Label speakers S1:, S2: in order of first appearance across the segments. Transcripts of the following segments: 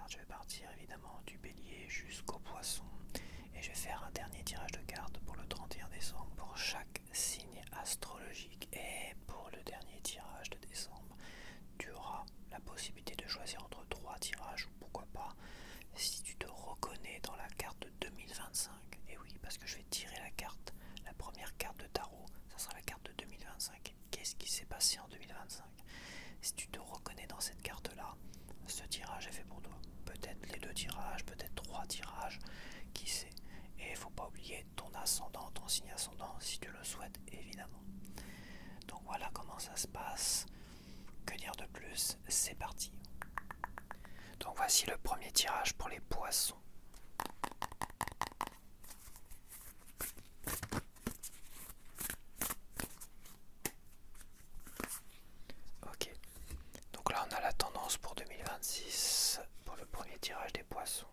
S1: cartes. Je vais partir évidemment du bélier jusqu'au poisson. Et je vais faire un dernier tirage de cartes pour le 31 décembre pour chaque signe astrologique. Et pour le dernier tirage de décembre, tu auras la possibilité de choisir entre 3 tirages ou pourquoi pas si tu te reconnais dans la carte de 2025. Et oui, parce que je vais tirer la première carte de tarot, ça sera la carte de 2025. Qu'est-ce qui s'est passé en 2025? Si tu te reconnais dans cette carte-là, ce tirage est fait pour toi. Peut-être les 2 tirages, peut-être 3 tirages, qui sait. Et il faut pas oublier ton ascendant, ton signe ascendant, si tu le souhaites, évidemment. Donc voilà comment ça se passe. Que dire de plus? C'est parti. Donc voici le premier tirage pour les poissons. Ok. Donc là on a la tendance pour 2026 pour le premier tirage des poissons.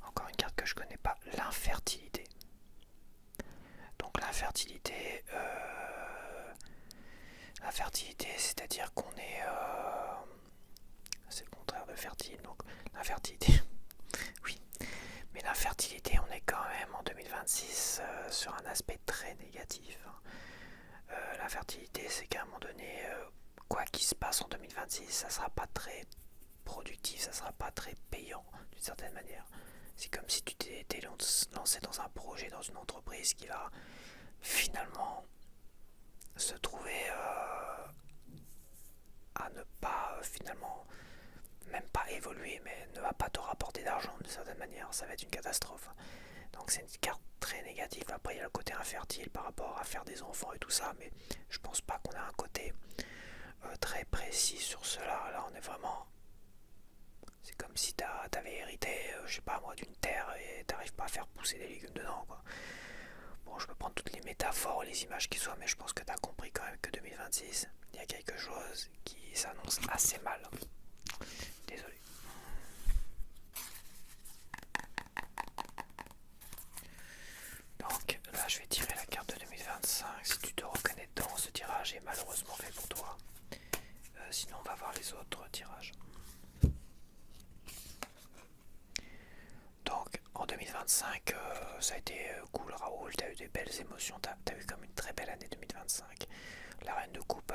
S1: Encore une carte que je connais pas, l'infertilité. Donc l'infertilité, c'est-à-dire qu'on est... c'est le contraire de fertile, donc l'infertilité, oui. Mais l'infertilité, on est quand même en 2026 sur un aspect très négatif. L'infertilité, c'est qu'à un moment donné, quoi qu'il se passe en 2026, ça sera pas très productif, ça sera pas très payant d'une certaine manière. C'est comme si tu t'étais lancé dans un projet, dans une entreprise qui va finalement se trouver à ne pas finalement même pas évoluer, mais ne va pas te rapporter d'argent d'une certaine manière, ça va être une catastrophe. Donc c'est une carte très négative. Après il y a le côté infertile par rapport à faire des enfants et tout ça, mais je pense pas qu'on a un côté très précis sur cela. Là on est vraiment... C'est comme si t'avais hérité, je sais pas moi, d'une terre et t'arrives pas à faire pousser des légumes dedans, quoi. Bon, je peux prendre toutes les métaphores, les images qui soient, mais je pense que t'as compris quand même que 2026, il y a quelque chose qui s'annonce assez mal. Désolé. Donc là, je vais tirer la carte de 2025. Si tu te reconnais dans ce tirage, est malheureusement fait pour toi. Sinon, on va voir les autres tirages. Donc en 2025, ça a été cool, Raoul, t'as eu des belles émotions, t'as eu comme une très belle année 2025. La reine de coupe,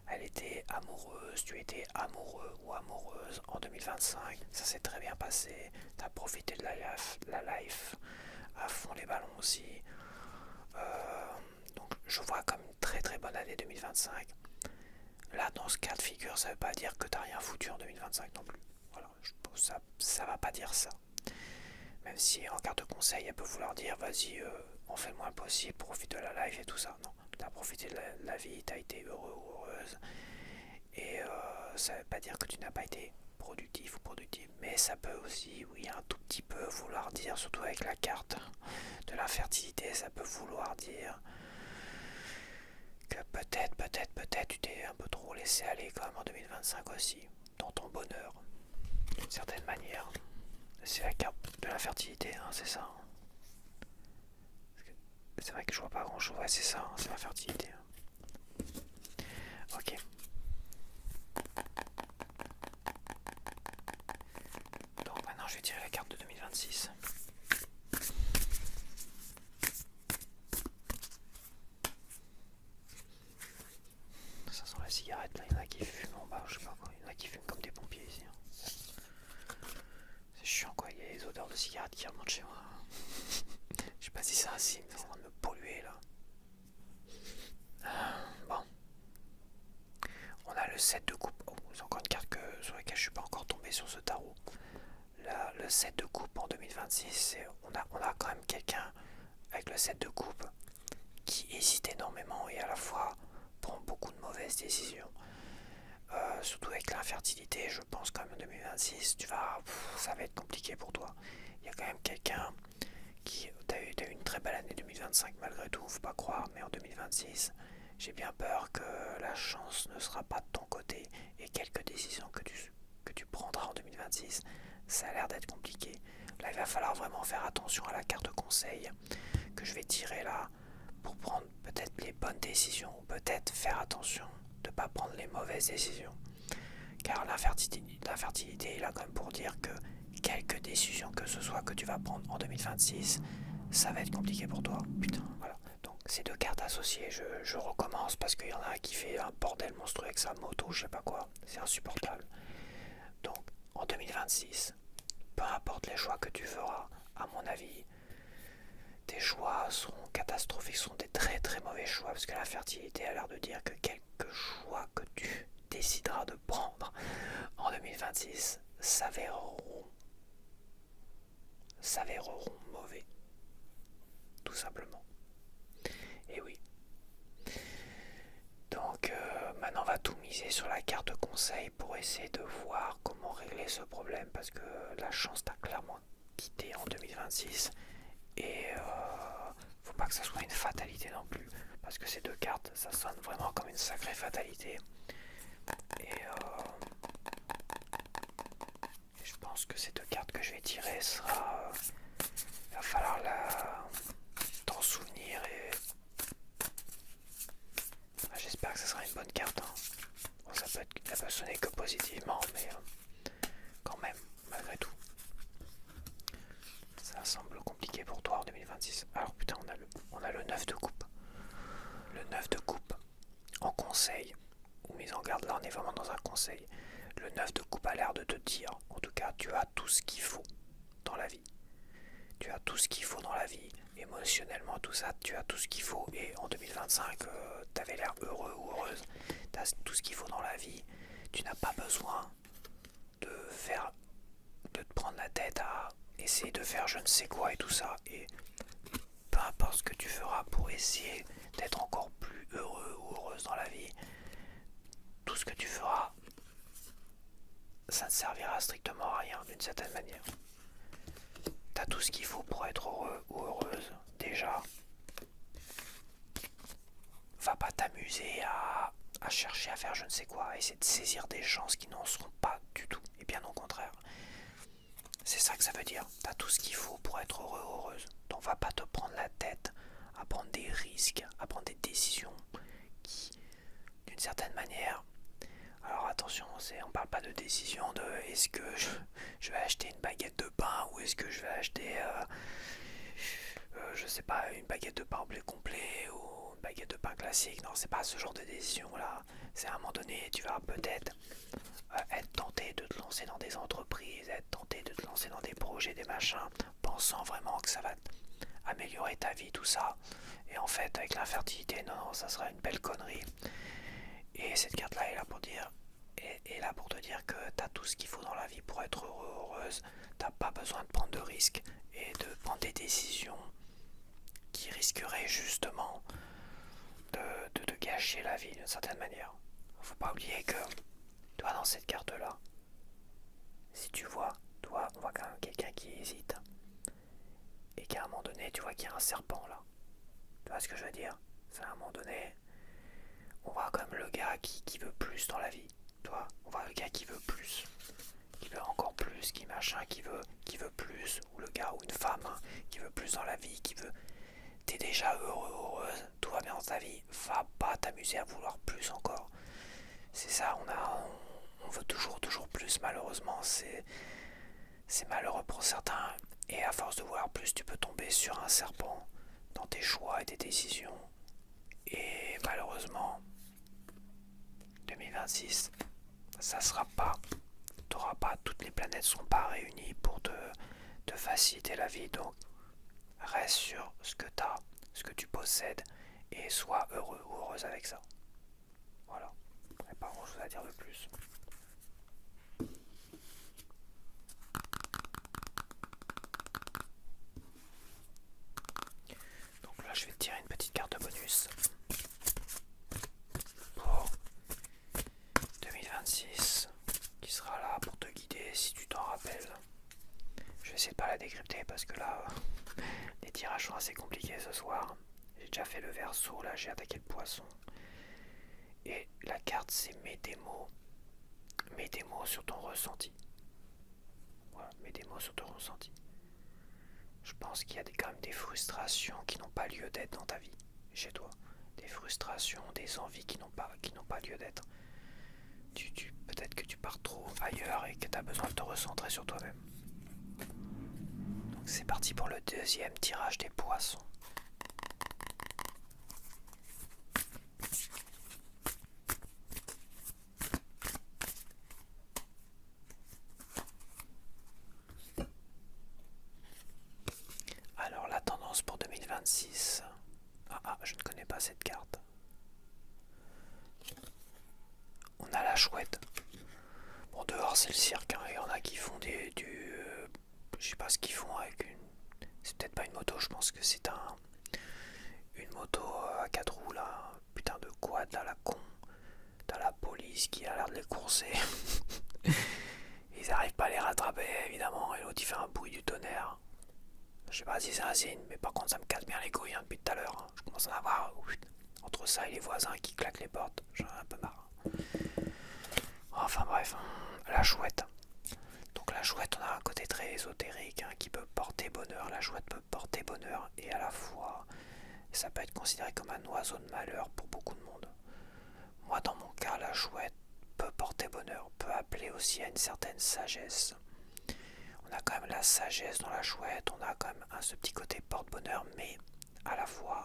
S1: elle était amoureuse, tu étais amoureux ou amoureuse en 2025, ça s'est très bien passé, t'as profité de la life, à fond les ballons aussi. Donc je vois comme une très très bonne année 2025. Là, dans ce cas de figure, ça veut pas dire que t'as rien foutu en 2025 non plus. Voilà, je pense que ça va pas dire ça. Même si en carte de conseil, elle peut vouloir dire vas-y, on fait le moins possible, profite de la life et tout ça. Non, t'as profité de la vie, t'as été heureux ou heureuse. Et ça veut pas dire que tu n'as pas été productif ou productive. Mais ça peut aussi, oui, un tout petit peu vouloir dire, surtout avec la carte de l'infertilité, ça peut vouloir dire que peut-être tu t'es un peu trop laissé aller quand même en 2025 aussi, dans ton bonheur, d'une certaine manière. C'est la carte de l'infertilité, hein, c'est ça. C'est vrai que je vois pas grand chose, ouais, c'est ça, hein, c'est l'infertilité. Ok. Donc maintenant je vais tirer la carte de 2026. Ça sent la cigarette là, il y en a qui fument en bas, je sais pas quoi, il y en a qui fument comme des pompiers ici. C'est chiant quoi, il y a les odeurs de cigarette qui remontent chez moi. Je sais pas si c'est un signe, c'est en train de me polluer là. Bon. On a le 7 de coupe. Oh, c'est encore une carte sur laquelle je suis pas encore tombé sur ce tarot. Là, le 7 de coupe en 2026, on a quand même quelqu'un avec le 7 de coupe qui hésite énormément et à la fois prend beaucoup de mauvaises décisions. Surtout avec l'infertilité, je pense quand même en 2026, ça va être compliqué pour toi. Il y a quand même quelqu'un qui... T'as eu une très belle année 2025 malgré tout, faut pas croire, mais en 2026, j'ai bien peur que la chance ne sera pas de ton côté et quelques décisions que tu prendras en 2026, ça a l'air d'être compliqué. Là, il va falloir vraiment faire attention à la carte conseil que je vais tirer là pour prendre peut-être les bonnes décisions, ou peut-être faire attention de ne pas prendre les mauvaises décisions. Car l'infertilité est là quand même pour dire que quelque décision que ce soit que tu vas prendre en 2026, ça va être compliqué pour toi. Putain, voilà. Donc ces deux cartes associées, je recommence parce qu'il y en a un qui fait un bordel monstrueux avec sa moto, je sais pas quoi. C'est insupportable. Donc en 2026, peu importe les choix que tu feras, à mon avis, tes choix seront catastrophiques, seront des très très mauvais choix, parce que la fertilité a l'air de dire que quelques choix que tu décideras de prendre en 2026 s'avéreront mauvais, tout simplement. Et oui. Donc maintenant on va tout miser sur la carte conseil pour essayer de voir comment régler ce problème, parce que la chance t'a clairement quitté en 2026 et faut pas que ça soit une fatalité non plus, parce que ces deux cartes ça sonne vraiment comme une sacrée fatalité et je pense que ces deux cartes que je vais tirer sera il va falloir t'en souvenir et j'espère que ce sera une bonne carte, hein. Bon, elle peut sonner que positivement, mais quand même, malgré tout. Ça semble compliqué pour toi en 2026. Alors putain, on a le 9 de coupe. Le 9 de coupe en conseil, ou mise en garde, là on est vraiment dans un conseil. Le 9 de coupe a l'air de te dire, en tout cas, tu as tout ce qu'il faut dans la vie. Tu as tout ce qu'il faut dans la vie, émotionnellement, tout ça, tu as tout ce qu'il faut. Et en 2025, tu avais l'air heureux ou heureuse. Tu as tout ce qu'il faut dans la vie. Tu n'as pas besoin de te prendre la tête à essayer de faire je ne sais quoi et tout ça. Et peu importe ce que tu feras pour essayer d'être encore plus heureux ou heureuse dans la vie, tout ce que tu feras, ça ne servira strictement à rien d'une certaine manière. T'as tout ce qu'il faut pour être heureux ou heureuse, déjà. Va pas t'amuser à chercher à faire je ne sais quoi, à essayer de saisir des chances qui n'en seront pas du tout, et bien au contraire. C'est ça que ça veut dire, t'as tout ce qu'il faut pour être heureux ou heureuse. Donc va pas te prendre la tête à prendre des risques, à prendre des décisions qui, d'une certaine manière... Alors attention, on parle pas de décision de est-ce que je vais acheter une baguette de pain ou est-ce que je vais acheter je sais pas, une baguette de pain au blé complet ou une baguette de pain classique. Non, c'est pas ce genre de décision là. C'est à un moment donné, tu vas peut-être être tenté de te lancer dans des entreprises, être tenté de te lancer dans des projets, des machins, pensant vraiment que ça va améliorer ta vie, tout ça. Et en fait, avec l'infertilité, non, ça sera une belle connerie. Et cette carte-là est là pour dire, est là pour te dire que t'as tout ce qu'il faut dans la vie pour être heureux, heureuse. T'as pas besoin de prendre de risques et de prendre des décisions qui risqueraient justement de te gâcher la vie d'une certaine manière. Faut pas oublier que toi dans cette carte-là, si tu vois, toi, on voit quand même quelqu'un qui hésite et qu'à un moment donné, tu vois qu'il y a un serpent là. Tu vois ce que je veux dire? C'est à un moment donné, on voit comme le gars qui veut plus dans la vie. Toi, on voit le gars qui veut plus, qui veut encore plus, qui machin, qui veut plus, ou le gars ou une femme hein, qui veut plus dans la vie, qui veut... T'es déjà heureux, heureuse, tout va bien dans ta vie, va pas t'amuser à vouloir plus encore. C'est ça, on veut toujours plus, malheureusement, c'est malheureux pour certains, et à force de vouloir plus, tu peux tomber sur un serpent dans tes choix et tes décisions, et malheureusement, 2026, ça sera pas, t'auras pas, toutes les planètes seront pas réunies pour te faciliter la vie, donc reste sur ce que t'as, ce que tu possèdes, et sois heureux ou heureuse avec ça. Voilà, il n'y a pas grand chose à dire de plus. Donc là je vais te tirer une petite carte bonus pour 2026 qui sera là pour te guider si tu t'en rappelles. Je vais essayer de pas la décrypter parce que là les tirages sont assez compliqués ce soir. J'ai déjà fait le verseau, là j'ai attaqué le poisson. Et la carte c'est mets des mots sur ton ressenti. Voilà, mets des mots sur ton ressenti. Je pense qu'il y a quand même des frustrations qui n'ont pas lieu d'être dans ta vie. chez toi. Des frustrations, des envies qui n'ont pas lieu d'être. Peut-être que tu pars trop ailleurs et que tu as besoin de te recentrer sur toi-même. Donc c'est parti pour le deuxième tirage des poissons. Alors la tendance pour 2026. Je ne connais pas cette carte. On a la chouette. Bon, dehors c'est le cirque, hein. Il y en a qui font je sais pas ce qu'ils font avec une... C'est peut-être pas une moto, je pense que c'est une moto à 4 roues là. Putain de quad là, la con. T'as la police qui a l'air de les courser. Ils arrivent pas à les rattraper évidemment, et l'autre il fait un bruit du tonnerre. Je sais pas si c'est un signe, mais par contre ça me casse bien les couilles depuis tout à l'heure. Hein. Je commence à en avoir entre ça et les voisins qui claquent les portes. J'en ai un peu marre. Enfin bref, la chouette. Donc la chouette, on a un côté très ésotérique qui peut porter bonheur. La chouette peut porter bonheur et à la fois, ça peut être considéré comme un oiseau de malheur pour beaucoup de monde. Moi dans mon cas, la chouette peut porter bonheur, peut appeler aussi à une certaine sagesse. On a quand même la sagesse dans la chouette, on a quand même ce petit côté porte-bonheur, mais à la fois,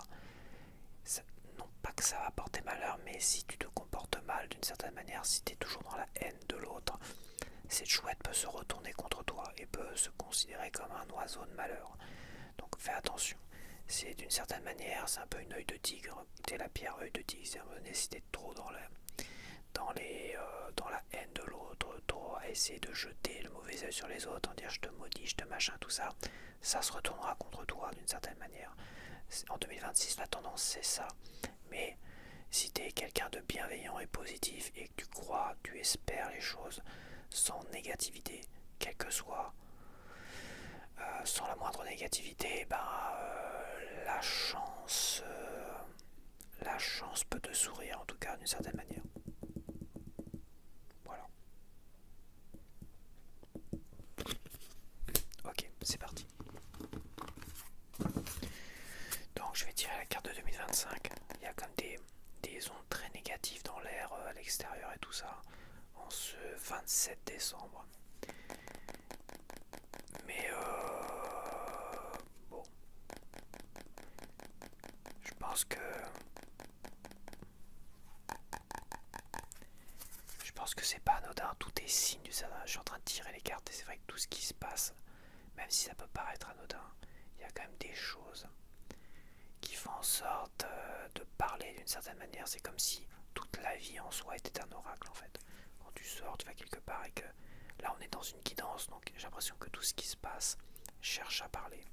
S1: non pas que ça va porter malheur, mais si tu te comportes mal d'une certaine manière, si tu es toujours dans la haine de l'autre, cette chouette peut se retourner contre toi et peut se considérer comme un oiseau de malheur. Donc fais attention. C'est d'une certaine manière, c'est un peu une œil de tigre. T'es la pierre œil de tigre, c'est un peu si t'es trop dans la haine de l'autre, trop à essayer de jeter le mauvais œil sur les autres, en dire je te maudis, je te machin, tout ça, ça se retournera contre toi d'une certaine manière. En 2026, la tendance c'est ça. Mais si tu es quelqu'un de bienveillant et positif et que tu crois, tu espères les choses sans négativité, quelle que soit, sans la moindre négativité, la chance peut te sourire en tout cas d'une certaine manière. Voilà. Ok, c'est parti. Donc je vais tirer la carte de 2025. Il y a comme des ondes très négatives dans l'air à l'extérieur et tout ça en ce 27 décembre. Mais bon, je pense que c'est pas anodin, tout est signe du ça. Je suis en train de tirer les cartes et c'est vrai que tout ce qui se passe, même si ça peut paraître anodin, il y a quand même des choses qui font en sorte de parler d'une certaine manière. C'est comme si toute la vie en soi était un oracle en fait. Quand tu sors, tu vas quelque part et que là on est dans une guidance, donc j'ai l'impression que tout ce qui se passe cherche à parler.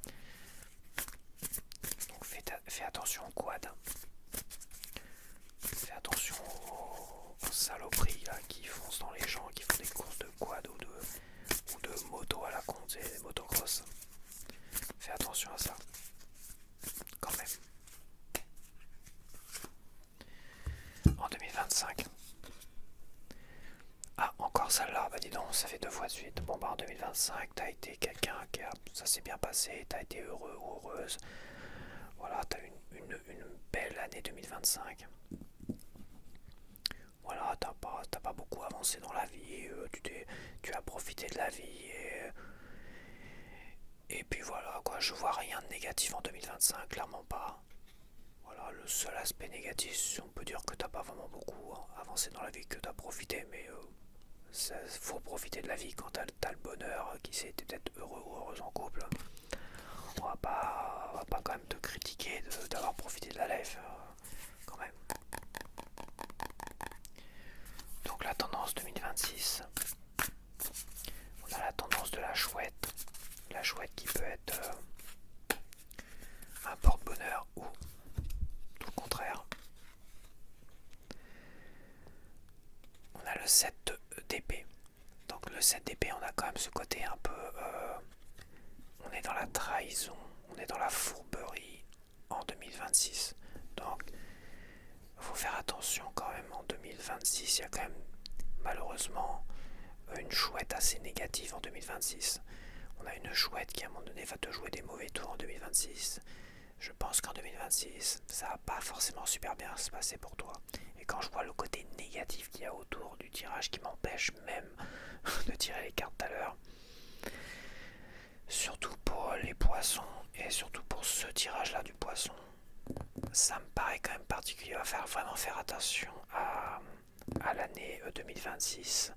S1: Donc fais attention au quad. Fais attention aux saloperies là, qui foncent dans les gens, qui font des courses de quad ou de moto à la con, c'est des motocross. Fais attention à ça. Quand même. En 2025. Ah, encore celle-là, dis donc, ça fait 2 fois de suite. Bon, en 2025, t'as été quelqu'un ça s'est bien passé, t'as été heureux ou heureuse. Voilà, t'as eu une belle année 2025. Voilà, t'as pas beaucoup avancé dans la vie, tu as profité de la vie et puis voilà, quoi, je vois rien de négatif en 2025, clairement pas. Voilà, le seul aspect négatif, si on peut dire que t'as pas vraiment beaucoup avancé dans la vie, que t'as profité, mais faut profiter de la vie quand t'as le bonheur, qui sait, t'es peut-être heureux ou heureuse en couple. On va pas quand même te critiquer d'avoir profité de la life, quand même. Donc la tendance 2026, on a la tendance de la chouette qui peut être un porte-bonheur ou tout le contraire. On a le 7 d'épée. Donc le 7 d'épée, on a quand même ce côté un peu... on est dans la trahison, on est dans la fourberie en 2026. Donc il faut faire attention quand même en 2026. Il y a quand même malheureusement une chouette assez négative en 2026. On a une chouette qui à un moment donné va te jouer des mauvais tours en 2026. Je pense qu'en 2026, ça va pas forcément super bien se passer pour toi. Et quand je vois le côté négatif qu'il y a autour du tirage qui m'empêche même de tirer les cartes tout à l'heure, surtout pour les poissons et surtout pour ce tirage-là du poisson, ça me paraît quand même particulier. Il va falloir vraiment faire attention à l'année 2026.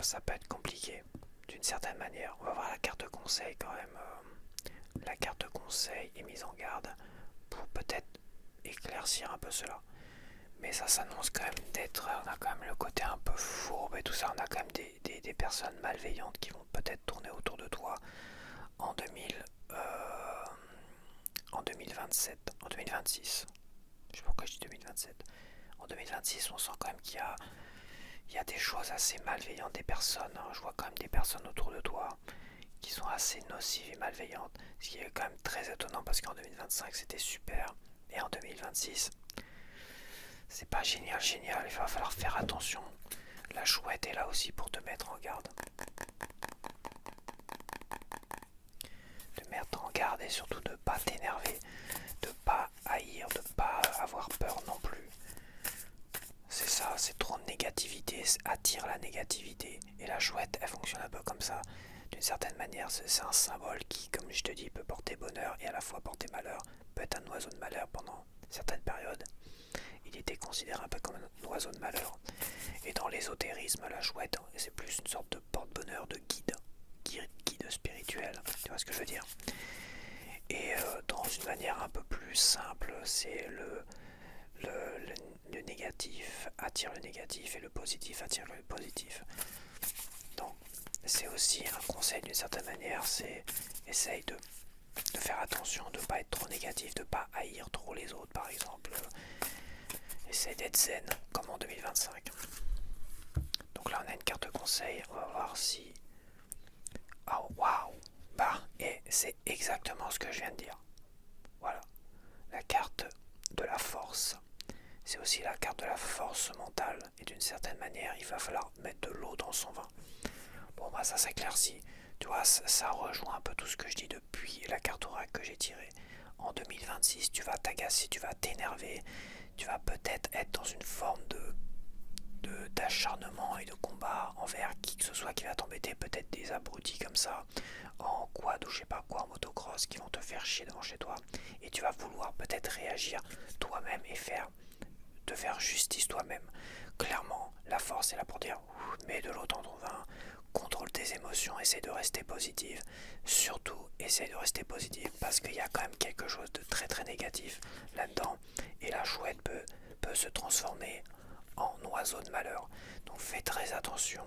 S1: Ça peut être compliqué d'une certaine manière. On va voir la carte conseil quand même. La carte conseil est mise en garde pour peut-être éclaircir un peu cela. Mais ça s'annonce quand même d'être... On a quand même le côté un peu fourbe et tout ça. On a quand même des personnes malveillantes qui vont peut-être tourner autour de toi en 2027, en 2026. Je sais pas pourquoi je dis 2027. En 2026, on sent quand même qu'il y a des choses assez malveillantes, des personnes. Je vois quand même des personnes autour de toi qui sont assez nocives et malveillantes. Ce qui est quand même très étonnant parce qu'en 2025, c'était super. Et en 2026, c'est pas génial. Il va falloir faire attention. La chouette est là aussi pour te mettre en garde. Te mettre en garde et surtout de ne pas t'énerver, de ne pas haïr, de ne pas avoir peur non plus. C'est ça, c'est trop de négativité, ça attire la négativité. Et la chouette, elle fonctionne un peu comme ça. D'une certaine manière, c'est un symbole qui, comme je te dis, peut porter bonheur et à la fois porter malheur. Peut être un oiseau de malheur pendant certaines périodes. Il était considéré un peu comme un oiseau de malheur. Et dans l'ésotérisme, la chouette, c'est plus une sorte de porte-bonheur, de guide spirituel. Tu vois ce que je veux dire? Et dans une manière un peu plus simple, c'est le négatif attire le négatif et le positif attire le positif. Donc c'est aussi un conseil d'une certaine manière, c'est essaye de faire attention, de ne pas être trop négatif, de ne pas haïr trop les autres par exemple. Essaye d'être zen comme en 2025. Donc là on a une carte conseil, on va voir si... Oh waouh. Bah, et c'est exactement ce que je viens de dire. Voilà, la carte de la force. C'est aussi la carte de la force mentale. Et d'une certaine manière, il va falloir mettre de l'eau dans son vin. Bon, bah ça s'éclaircit. Tu vois, ça rejoint un peu tout ce que je dis depuis la carte oracle que j'ai tirée. En 2026, tu vas t'agacer, tu vas t'énerver. Tu vas peut-être être dans une forme d'acharnement et de combat envers qui que ce soit qui va t'embêter. Peut-être des abrutis comme ça, en quad ou je sais pas quoi, en motocross, qui vont te faire chier devant chez toi. Et tu vas vouloir peut-être réagir toi-même et te faire justice toi-même. Clairement, la force est là pour dire mets de l'eau dans ton vin, contrôle tes émotions, essaie de rester positive. Surtout, essaie de rester positive parce qu'il y a quand même quelque chose de très très négatif là-dedans. Et la chouette peut se transformer en oiseau de malheur. Donc fais très attention,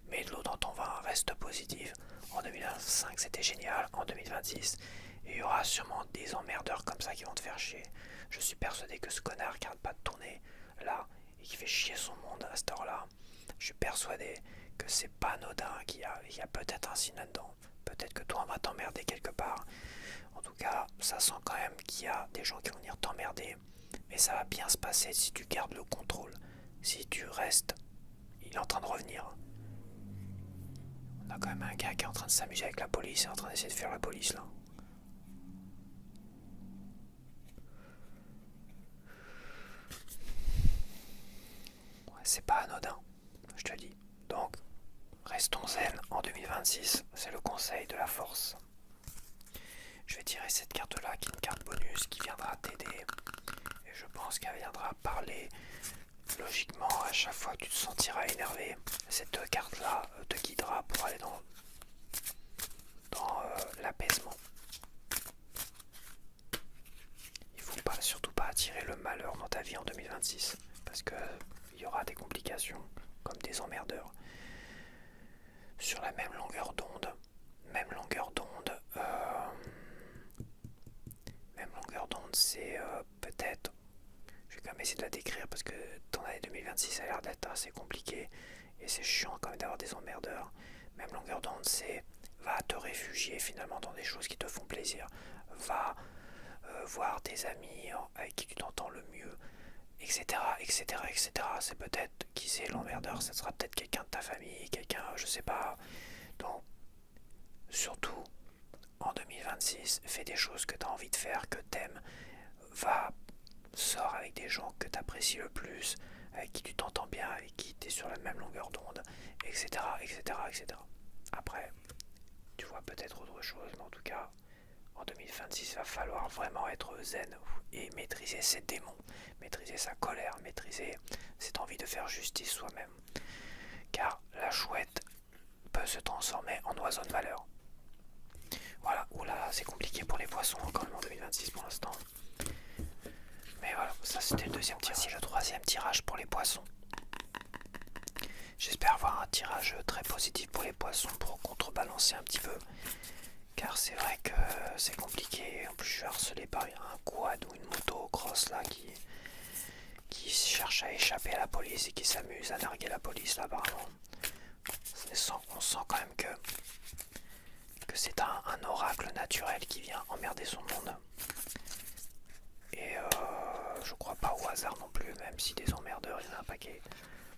S1: mets de l'eau dans ton vin, reste positive. En 2025 c'était génial, en 2026 il y aura sûrement des emmerdeurs comme ça qui vont te faire chier. Je suis persuadé que ce connard qui arrête pas de tourner là et qui fait chier son monde à cette heure-là, je suis persuadé que c'est pas anodin, qu'il y a peut-être un signe là-dedans. Peut-être que toi on va t'emmerder quelque part. En tout cas, ça sent quand même qu'il y a des gens qui vont venir t'emmerder. Mais ça va bien se passer si tu gardes le contrôle. Si tu restes, il est en train de revenir. On a quand même un gars qui est en train de s'amuser avec la police et en train d'essayer de faire la police là. Ouais, c'est pas anodin, je te le dis. Donc, restons zen en 2026, c'est le conseil de la force. Je vais tirer cette carte là qui est une carte bonus qui viendra t'aider. Et je pense qu'elle viendra parler logiquement à chaque fois que tu te sentiras énervé. Cette carte là te guidera pour aller dans l'apaisement. Il faut surtout pas attirer le malheur dans ta vie en 2026 parce que il y aura des complications comme des emmerdeurs. Sur la même longueur d'onde, c'est peut-être, je vais quand même essayer de la décrire parce que ton année 2026 a l'air d'être assez compliqué et c'est chiant quand même d'avoir des emmerdeurs. Même longueur d'onde, c'est va te réfugier finalement dans des choses qui te font plaisir, va voir tes amis avec qui tu t'entends le mieux, etc., etc., etc. C'est peut-être, qui sait, l'emmerdeur, ça sera peut-être quelqu'un de ta famille, quelqu'un, je sais pas. Donc, surtout, en 2026, fais des choses que tu as envie de faire, que t'aimes, sors avec des gens que tu apprécies le plus, avec qui tu t'entends bien, avec qui tu es sur la même longueur d'onde, etc., etc., etc. Après, tu vois peut-être autre chose, mais en tout cas, en 2026, il va falloir vraiment être zen et maîtriser ses démons, maîtriser sa colère, maîtriser cette envie de faire justice soi-même. Car la chouette peut se transformer en oiseau de malheur. Voilà, oula, c'est compliqué pour les poissons quand même en 2026 pour l'instant. Mais voilà, ça c'était le deuxième tirage. Voici le troisième tirage pour les poissons. J'espère avoir un tirage très positif pour les poissons pour contrebalancer un petit peu. Car c'est vrai que c'est compliqué. En plus, je suis harcelé par un quad ou une moto cross là qui cherche à échapper à la police et qui s'amuse à narguer la police là apparemment. On sent quand même que c'est un oracle naturel qui vient emmerder son monde. Et je crois pas au hasard non plus, même si des emmerdeurs, il y en a un paquet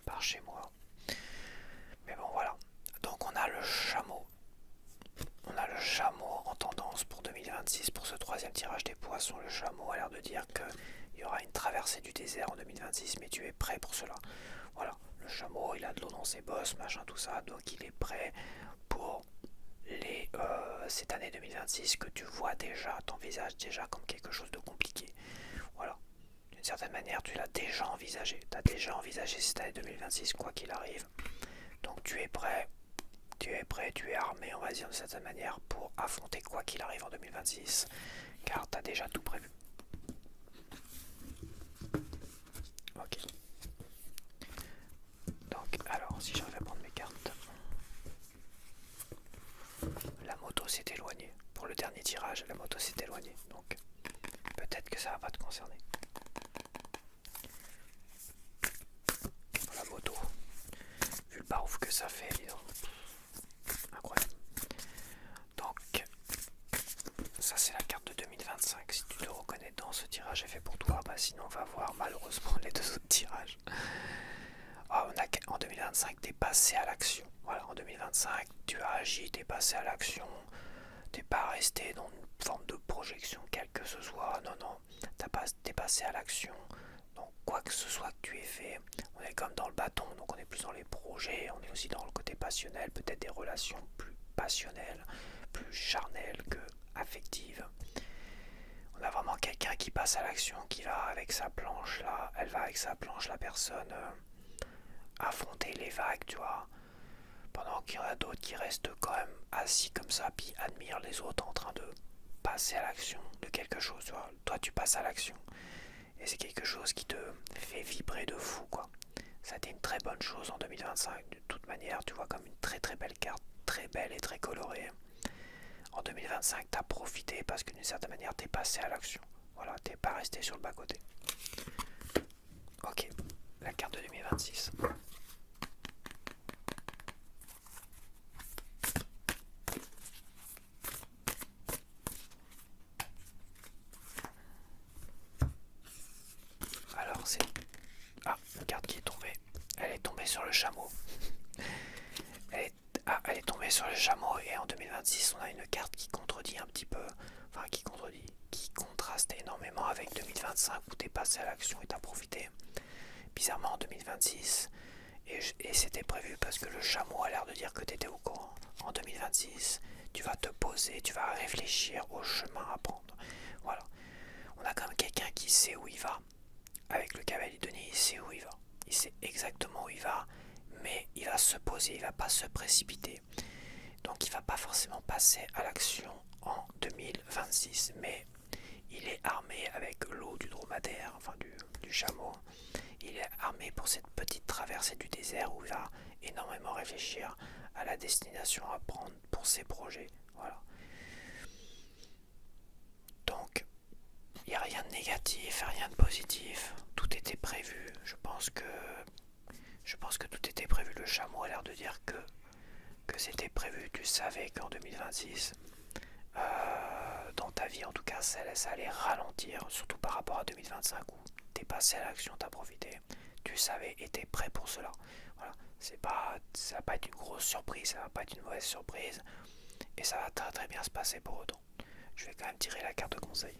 S1: par chez moi. Mais bon voilà. Donc on a le chameau. On a le chameau en tendance pour 2026 pour ce troisième tirage des poissons. Le chameau a l'air de dire qu'il y aura une traversée du désert en 2026, mais tu es prêt pour cela. Voilà, le chameau, il a de l'eau dans ses bosses, machin, tout ça, donc il est prêt pour cette année 2026 que tu vois déjà, t'envisages déjà comme quelque chose de compliqué. Voilà, d'une certaine manière, tu l'as déjà envisagé. Tu as déjà envisagé cette année 2026, quoi qu'il arrive. Donc tu es prêt, tu es armé, on va dire de cette manière, pour affronter quoi qu'il arrive en 2026, car tu as déjà tout prévu. Ok. Donc, alors, si j'arrive à prendre mes cartes. La moto s'est éloignée. Pour le dernier tirage, la moto s'est éloignée. Donc, peut-être que ça va pas te concerner. La moto. Vu le barouf que ça fait, dis donc. Incroyable. Donc, ça c'est la carte de 2025. Si tu te reconnais dans ce tirage est fait pour toi, bah sinon on va voir malheureusement les deux autres tirages. En 2025, t'es passé à l'action. Voilà, en 2025, tu as agi, t'es passé à l'action. T'es pas resté dans une forme de projection, quelle que ce soit. Non, non, t'es passé à l'action. Donc, quoi que ce soit que tu aies fait, on est comme dans le bâton. Donc, on est plus dans les projets, on est aussi dans le côté passionnel, peut-être des relations plus passionnelles, plus charnelles que affectives. On a vraiment quelqu'un qui passe à l'action, qui va avec sa planche là, elle va avec sa planche, la personne affronter les vagues, tu vois. Pendant qu'il y en a d'autres qui restent quand même assis comme ça, puis admirent les autres en train de passer à l'action de quelque chose. Tu vois. Toi, tu passes à l'action. Et c'est quelque chose qui te fait vibrer de fou, quoi. Ça a été une très bonne chose en 2025. De toute manière, tu vois comme une très très belle carte, très belle et très colorée. En 2025, t'as profité parce que d'une certaine manière, t'es passé à l'action. Voilà, t'es pas resté sur le bas-côté. Ok, la carte de 2026. Alors c'est... Ah, une carte qui est tombée. Elle est tombée sur le chameau. Elle est tombée sur le chameau et en 2026 on a une carte qui contredit un petit peu, enfin qui contraste énormément avec 2025 où t'es passé à l'action et t'as profité. Bizarrement en 2026, et c'était prévu parce que le chameau a l'air de dire que t'étais au courant. En 2026, tu vas te poser, tu vas réfléchir au chemin à prendre. Voilà, on a quand même quelqu'un qui sait où il va. Avec le cavalier Denis, il sait où il va. Il sait exactement où il va, mais il va se poser, il va pas se précipiter. Donc il va pas forcément passer à l'action en 2026, mais il est armé avec l'eau du dromadaire, enfin du chameau. Il est armé pour cette petite traversée du désert où il va énormément réfléchir à la destination à prendre pour ses projets. Voilà. Donc, il n'y a rien de négatif, rien de positif. Tout était prévu. Je pense que tout était prévu. Le chameau a l'air de dire que c'était prévu. Tu savais qu'en 2026, dans ta vie en tout cas, ça allait ralentir, surtout par rapport à 2025 où t'es passé à l'action, t'as profité. Tu savais et t'es prêt pour cela. Voilà. Ça va pas être une grosse surprise, ça va pas être une mauvaise surprise. Et ça va très très bien se passer pour autant. Je vais quand même tirer la carte de conseil.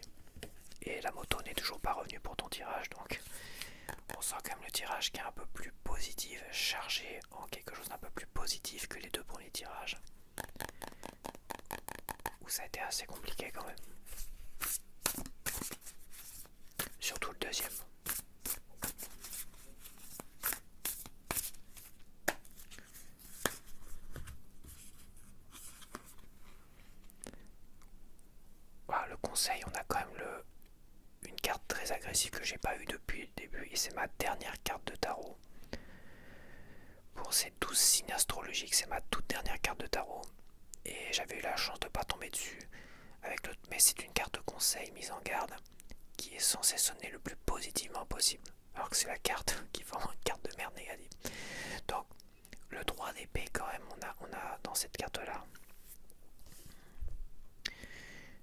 S1: Et la moto n'est toujours pas revenue pour ton tirage, donc on sent quand même le tirage qui est un peu plus positif, chargé en quelque chose d'un peu plus positif que les deux premiers tirages. Où ça a été assez compliqué quand même. Surtout le deuxième. Voilà, le conseil, on a quand même une carte très agressive que j'ai pas eu depuis le début et c'est ma dernière carte de tarot. Pour ces 12 signes astrologiques, c'est ma toute dernière carte de tarot et j'avais eu la chance de pas tomber dessus mais c'est une carte de conseil mise en garde qui est censée sonner le plus positivement possible alors que c'est la carte qui est vraiment une carte de merde négative. Donc le 3 d'épée quand même, on a dans cette carte là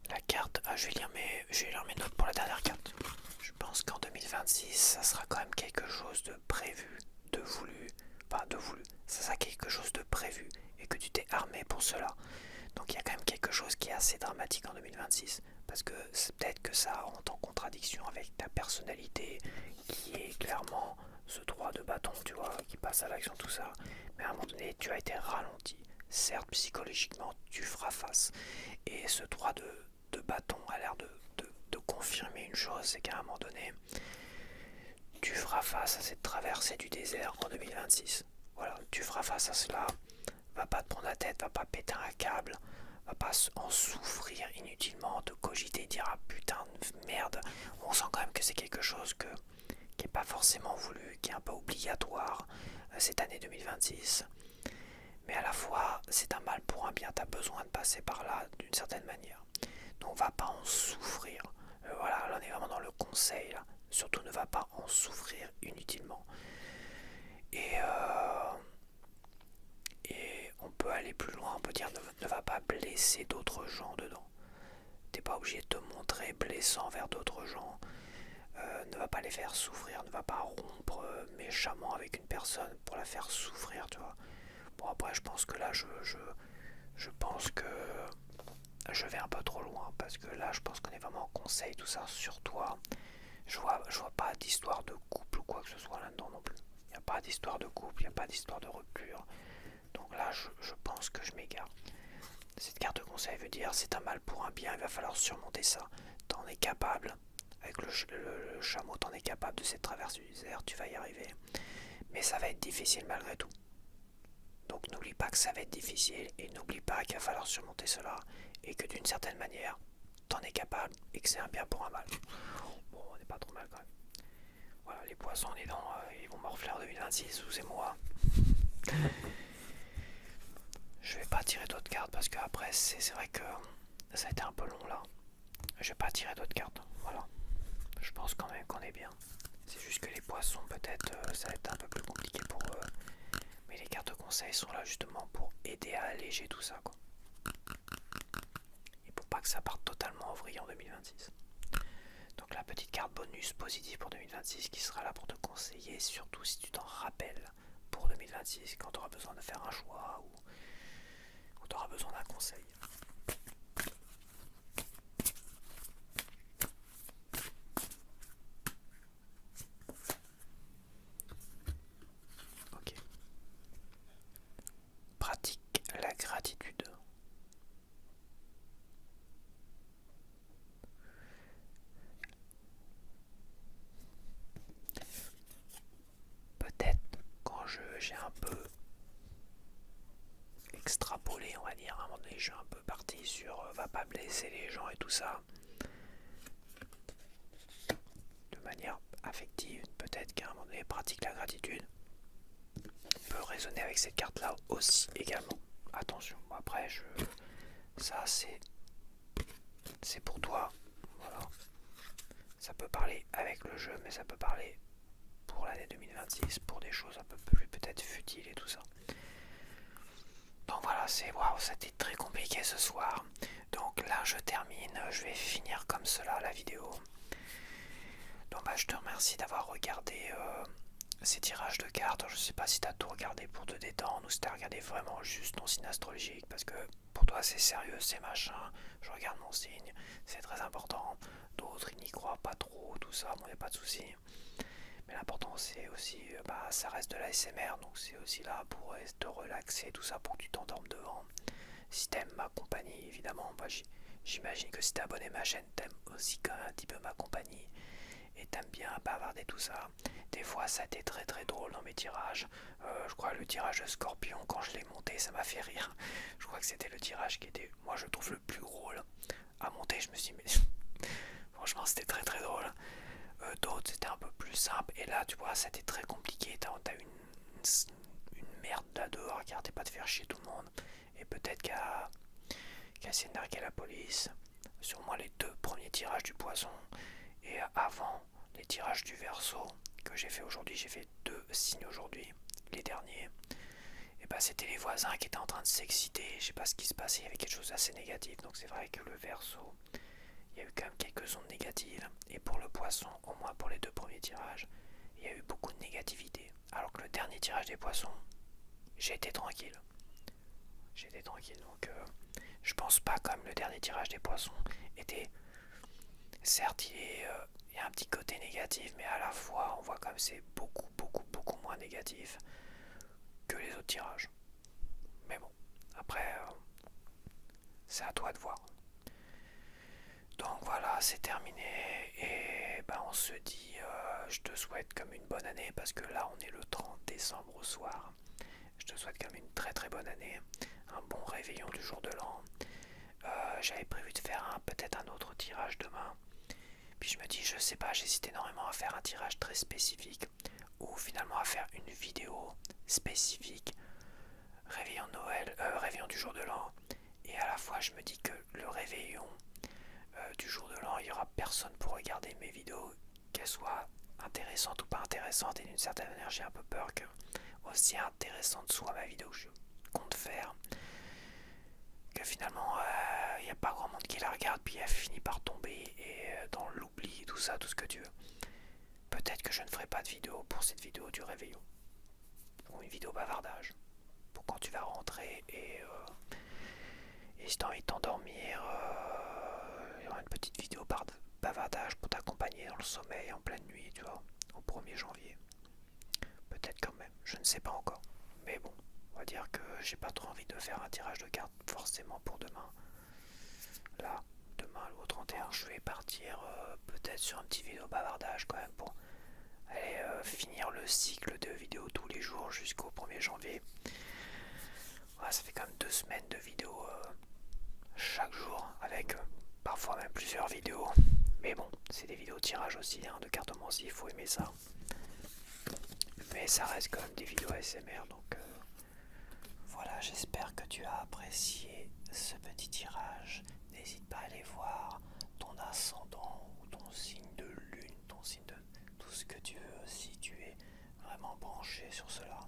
S1: la carte, je vais lire mes notes pour la dernière carte. Je pense qu'en 2026 ça sera quand même quelque chose de prévu, de voulu, ça sera quelque chose de prévu et que tu t'es armé pour cela. Donc il y a quand même quelque chose qui est assez dramatique en 2026 parce que c'est peut-être que ça rentre en contradiction avec ta personnalité qui est clairement ce 3 de bâton, tu vois, qui passe à l'action, tout ça. Mais à un moment donné, tu as été ralenti. Certes, psychologiquement, tu feras face. Et ce 3 de bâton a l'air de confirmer une chose, c'est qu'à un moment donné, tu feras face à cette traversée du désert en 2026. Voilà, tu feras face à cela. Va pas te prendre la tête, va pas péter un câble, va pas en souffrir inutilement, te cogiter, dire ah putain de merde. On sent quand même que c'est quelque chose qui est pas forcément voulu, qui est un peu obligatoire cette année 2026. Mais à la fois, c'est un mal pour un bien, tu as besoin de passer par là d'une certaine manière. Donc va pas en souffrir. Voilà, là on est vraiment dans le conseil là. Surtout ne va pas en souffrir inutilement. Et on peut aller plus loin, on peut dire ne va pas blesser d'autres gens dedans. T'es pas obligé de te montrer blessant vers d'autres gens. Ne va pas les faire souffrir, ne va pas rompre méchamment avec une personne pour la faire souffrir, tu vois. Bon après je pense que là je pense que je vais un peu trop loin parce que là je pense qu'on est vraiment en conseil tout ça sur toi. Je vois pas d'histoire de couple ou quoi que ce soit là-dedans non plus. Il n'y a pas d'histoire de couple, il n'y a pas d'histoire de rupture. Donc là je pense que je m'égare. Cette carte de conseil veut dire c'est un mal pour un bien, il va falloir surmonter ça. T'en es capable. Avec le chameau, t'en es capable de cette traversée du désert, tu vas y arriver. Mais ça va être difficile malgré tout. Donc n'oublie pas que ça va être difficile et n'oublie pas qu'il va falloir surmonter cela et que d'une certaine manière, t'en es capable et que c'est un bien pour un mal. Bon, on n'est pas trop mal quand même. Voilà, les poissons, les dents, ils vont morfler en 2026 ou c'est moi. Je vais pas tirer d'autres cartes parce que après c'est vrai que ça a été un peu long là. Je vais pas tirer d'autres cartes, voilà. Je pense quand même qu'on est bien. C'est juste que les poissons peut-être ça va être un peu plus compliqué pour eux. Mais les cartes de conseil sont là justement pour aider à alléger tout ça quoi. Et pour pas que ça parte totalement en vrille en 2026. Donc la petite carte bonus positive pour 2026 qui sera là pour te conseiller, surtout si tu t'en rappelles pour 2026 quand tu auras besoin de faire un choix ou tu auras besoin d'un conseil. Ok. Pratique la gratitude. Peut-être quand j'ai un peu extrapolé, on va dire, à un moment donné, je suis un peu parti sur va pas blesser les gens et tout ça. De manière affective, peut-être qu'à un moment donné, pratique la gratitude peut résonner avec cette carte-là aussi également. Attention, après, ça c'est pour toi, voilà. Ça peut parler avec le jeu, mais ça peut parler pour l'année 2026, pour des choses un peu plus peut-être futiles et tout ça. Donc voilà, c'était très compliqué ce soir. Donc là, je termine, je vais finir comme cela la vidéo. Donc je te remercie d'avoir regardé ces tirages de cartes, je sais pas si t'as tout regardé pour te détendre ou si t'as regardé vraiment juste ton signe astrologique, parce que pour toi c'est sérieux, c'est machin, je regarde mon signe, c'est très important. D'autres ils n'y croient pas trop, tout ça, bon y a pas de souci. Mais l'important c'est aussi, ça reste de la SMR, donc c'est aussi là pour te relaxer, tout ça, pour que tu t'endormes devant. Si t'aimes ma compagnie, évidemment, j'imagine que si t'es abonné à ma chaîne, t'aimes aussi quand même un petit peu ma compagnie. Et t'aimes bien bavarder tout ça. Des fois ça a été très très drôle dans mes tirages. Je crois le tirage de Scorpion, quand je l'ai monté, ça m'a fait rire. Je crois que c'était le tirage qui était, moi je trouve, le plus drôle à monter. Je me suis dit, mais franchement c'était très très drôle. D'autres c'était un peu plus simple. Et là tu vois, ça a été très compliqué. T'as une merde là dehors qui arrêtait pas de faire chier tout le monde. Et peut-être qu'à essayé de narguer la police. Sur moi les deux premiers tirages du poisson. Et avant les tirages du Verseau que j'ai fait aujourd'hui, j'ai fait 2 signes aujourd'hui, les derniers. Et c'était les voisins qui étaient en train de s'exciter, je sais pas ce qui se passait, il y avait quelque chose d'assez négatif. Donc c'est vrai que le Verseau, il y a eu quand même quelques ondes négatives. Et pour le poisson, au moins pour les 2 premiers tirages, il y a eu beaucoup de négativité. Alors que le dernier tirage des poissons, j'ai été tranquille. Donc je pense pas, comme le dernier tirage des poissons était, certes il y a un petit côté négatif, mais à la fois on voit comme c'est beaucoup moins négatif que les autres tirages. Mais bon, après c'est à toi de voir. Donc voilà, c'est terminé. Et on se dit, je te souhaite comme une bonne année, parce que là on est le 30 décembre au soir. Je te souhaite comme une très très bonne année, un bon réveillon du jour de l'an. J'avais prévu de faire peut-être un autre tirage demain. Puis je me dis, je sais pas, j'hésite énormément à faire un tirage très spécifique ou finalement à faire une vidéo spécifique réveillon de Noël, réveillon du jour de l'an. Et à la fois, je me dis que le réveillon du jour de l'an, il y aura personne pour regarder mes vidéos, qu'elles soient intéressantes ou pas intéressantes. Et d'une certaine manière, j'ai un peu peur que aussi intéressante soit ma vidéo que je compte faire, que finalement il n'y a pas grand monde qui la regarde, puis elle finit par tomber et dans l'oubli, tout ça, tout ce que tu veux. Peut-être que je ne ferai pas de vidéo pour cette vidéo du réveillon, ou une vidéo bavardage, pour quand tu vas rentrer et si tu as envie de t'endormir, il y aura une petite vidéo bavardage pour t'accompagner dans le sommeil en pleine nuit, tu vois, au 1er janvier. Peut-être quand même, je ne sais pas encore. Mais bon, on va dire que j'ai pas trop envie de faire un tirage de cartes forcément pour demain. Là, demain le 31, je vais partir peut-être sur un petit vidéo bavardage quand même pour aller finir le cycle de vidéos tous les jours jusqu'au 1er janvier. Ouais, ça fait quand même 2 semaines de vidéos chaque jour avec parfois même plusieurs vidéos. Mais bon, c'est des vidéos tirage aussi, de cartomancie, il faut aimer ça. Mais ça reste quand même des vidéos ASMR, donc voilà, j'espère que tu as apprécié ce petit tirage. N'hésite pas à aller voir ton ascendant ou ton signe de lune, ton signe de tout ce que tu veux, si tu es vraiment branché sur cela.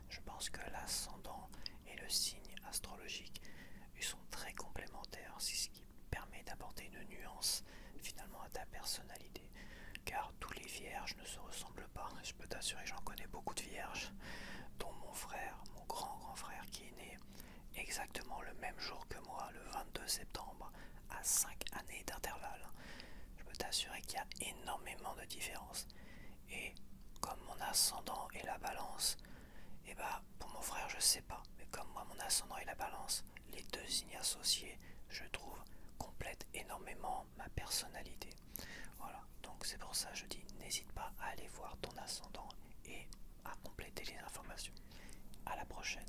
S1: Je pense que l'ascendant et le signe astrologique, ils sont très complémentaires. C'est ce qui permet d'apporter une nuance finalement à ta personnalité. Car tous les vierges ne se ressemblent pas. Je peux t'assurer que j'en connais beaucoup de vierges, dont mon frère, mon grand frère qui est né exactement le même jour que moi, le 22 septembre, à 5 années d'intervalle. Je peux t'assurer qu'il y a énormément de différences. Et comme mon ascendant est la balance, et pour mon frère je sais pas, mais comme moi mon ascendant est la balance, les 2 signes associés, je trouve, complètent énormément ma personnalité. Voilà, donc c'est pour ça que je dis, n'hésite pas à aller voir ton ascendant et à compléter les informations. À la prochaine.